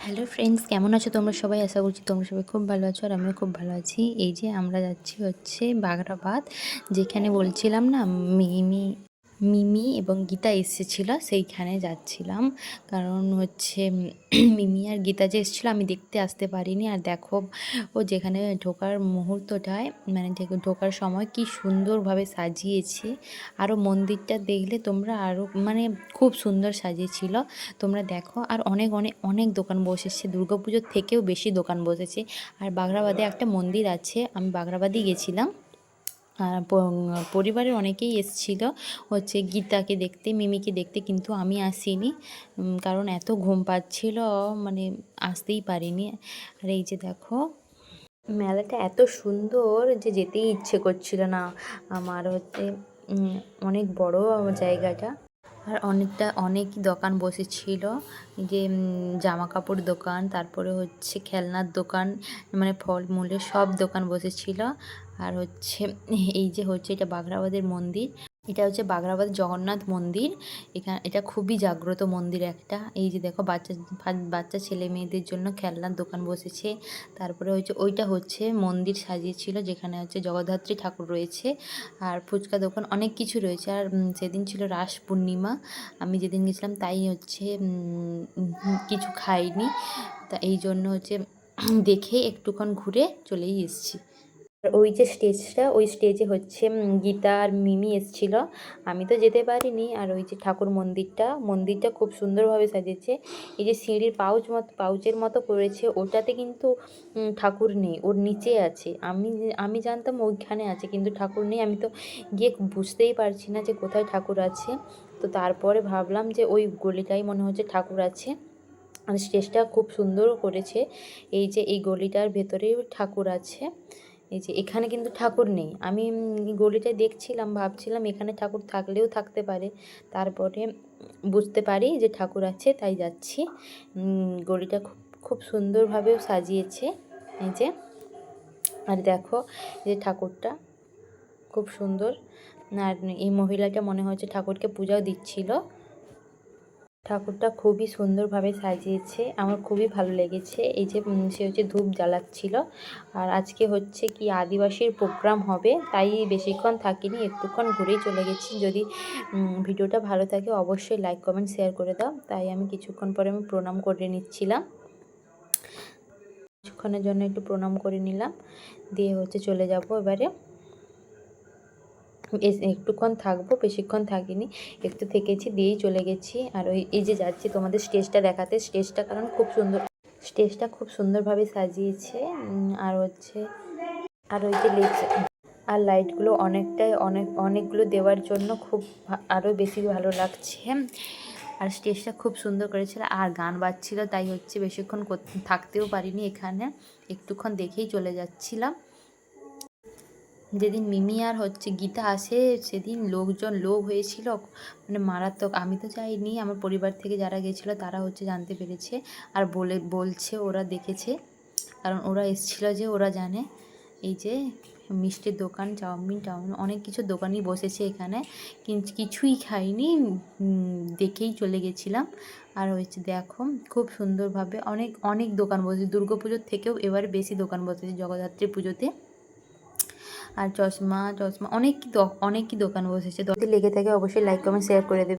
Hello friends, কেমন আছো তোমরা সবাই? আশা করছি তোমরা সবাই খুব ভালো আছো আর আমিও খুব ভালো আছি। এই যে আমরা যাচ্ছি হচ্ছে বাগরাবাদ, যেখানে বলছিলাম না মিমি মিমি এবং গীতা এসেছিল, সেইখানে যাচ্ছিলাম। কারণ হচ্ছে মিমি আর গীতা যে এসেছিলো আমি দেখতে আসতে পারিনি। আর দেখো ও যেখানে ঢোকার মুহূর্তটায় মানে ঢোকার সময় কি সুন্দরভাবে সাজিয়েছে। আরও মন্দিরটা দেখলে তোমরা আরও মানে খুব সুন্দর সাজিয়েছিল, তোমরা দেখো। আর অনেক অনেক অনেক দোকান বসেছে, দুর্গাপুজোর থেকেও বেশি দোকান বসেছে। আর বাগরাবাদে একটা মন্দির আছে, আমি বাগরাবাদই গেছিলাম। আর পরিবারের অনেকেই এসেছিল হচ্ছে গীতাকে দেখতে, মিমিকে দেখতে, কিন্তু আমি আসিনি কারণ এত ঘুম পাচ্ছিল, মানে আসতেই পারিনি। আর এই যে দেখো মেলাটা এত সুন্দর যে যেতেই ইচ্ছে করছিল না আমার। হচ্ছে অনেক বড় জায়গাটা। আর অনেকই দোকান বসেছিল, যে জামা কাপড় দোকান, তারপরে হচ্ছে খেলনার দোকান, মানে ফলমূলের সব দোকান বসেছিল। আর হচ্ছে এই যে হচ্ছে এটা বাঘরাবাদের মন্দির, এটা হচ্ছে বাঘরাবাদ জগন্নাথ মন্দির। এটা খুবই জাগ্রত মন্দির একটা। এই যে দেখো বাচ্চা ছেলে মেয়েদের জন্য খেলনার দোকান বসেছে। তারপরে হচ্ছে ওইটা হচ্ছে মন্দির সাজিয়েছিল, যেখানে হচ্ছে জগদ্ধাত্রী ঠাকুর রয়েছে। আর ফুচকা দোকান অনেক কিছু রয়েছে। আর সেদিন ছিল রাস পূর্ণিমা, আমি যেদিন গেছিলাম তাই হচ্ছে কিছু খাইনি, তা এই জন্য হচ্ছে দেখে একটুক্ষণ ঘুরে চলেই এসেছি। ওই যে স্টেজটা, ওই স্টেজে হচ্ছে গীতা আর মিমি এসেছিল, আমি তো যেতে পারিনি। আর ওই যে ঠাকুর মন্দিরটা খুব সুন্দরভাবে সাজিয়েছে। এই যে সিঁড়ির পাউচের মতো করেছে, ওটাতে কিন্তু ঠাকুর নেই, ওর নিচে আছে। আমি জানতাম ওইখানে আছে, কিন্তু ঠাকুর নেই। আমি তো গিয়ে বুঝতেই পারছি না যে কোথায় ঠাকুর আছে। তো তারপরে ভাবলাম যে ওই গলিটাই মনে হচ্ছে ঠাকুর আছে। আর স্টেজটা খুব সুন্দর করেছে। এই যে এই গলিটার ভেতরেই ঠাকুর আছে। এই যে এখানে কিন্তু ঠাকুর নেই। আমি গলিটায় দেখছিলাম, ভাবছিলাম এখানে ঠাকুর থাকলেও থাকতে পারে। তারপরে বুঝতে পারি যে ঠাকুর আছে, তাই যাচ্ছি। গলিটা খুব খুব সুন্দরভাবেও সাজিয়েছে। এই যে আর দেখো যে ঠাকুরটা খুব সুন্দর। আর এই মহিলাটা মনে হচ্ছে ঠাকুরকে পূজাও দিচ্ছিল। ঠাকুরটা খুবই সুন্দরভাবে সাজিয়েছে, আমার খুবই ভালো লেগেছে। এই যে সে হচ্ছে ধূপ জ্বালাচ্ছিল। আর আজকে হচ্ছে কি আদিবাসীর প্রোগ্রাম হবে, তাই বেশিক্ষণ থাকিনি, একটুক্ষণ ঘুরেই চলে গেছি। যদি ভিডিওটা ভালো থাকে অবশ্যই লাইক কমেন্ট শেয়ার করে দাও। তাই আমি কিছুক্ষণ পরে আমি প্রণাম করে নিচ্ছিলাম, কিছুক্ষণের জন্য একটু প্রণাম করে নিলাম, দিয়ে হচ্ছে চলে যাব এবারে। একটুক্ষণ থাকবো, বেশিক্ষণ থাকিনি, একটু থেকেছি দিয়েই চলে গেছি। আর এই যে যাচ্ছি তোমাদের স্টেজটা দেখাতে, স্টেজটা খুব সুন্দরভাবে সাজিয়েছে। আর হচ্ছে আর ওই যে আর লাইটগুলো অনেকগুলো দেওয়ার জন্য খুব আরও বেশি ভালো লাগছে। আর স্টেজটা খুব সুন্দর করেছিল, আর গান বাজছিল, তাই হচ্ছে বেশিক্ষণ থাকতেও পারিনি এখানে, একটুক্ষণ দেখেই চলে যাচ্ছিলাম। যেদিন মিমি আর হচ্ছে গীতা আসে সেদিন লোক হয়েছিল, মানে মারাত্মক। আমি তো যাইনি, আমার পরিবার থেকে যারা গেছিলো তারা হচ্ছে জানতে পেরেছে আর বলছে ওরা দেখেছে, কারণ ওরা এসেছিলো, যে ওরা জানে। এই যে মিষ্টির দোকান, চাউমিন অনেক কিছু দোকানই বসেছে এখানে, কিন্তু কিছুই খাইনি, দেখেই চলে গেছিলাম। আর হচ্ছে দেখো খুব সুন্দরভাবে অনেক অনেক দোকান বসেছে, দুর্গাপুজোর থেকেও এবার বেশি দোকান বসেছে জগদ্ধাত্রী পুজোতে। আর চশমা অনেক কি দোকান বসেছে। যদি লেগে থাকে অবশ্যই লাইক কমেন্ট শেয়ার করে দেবে।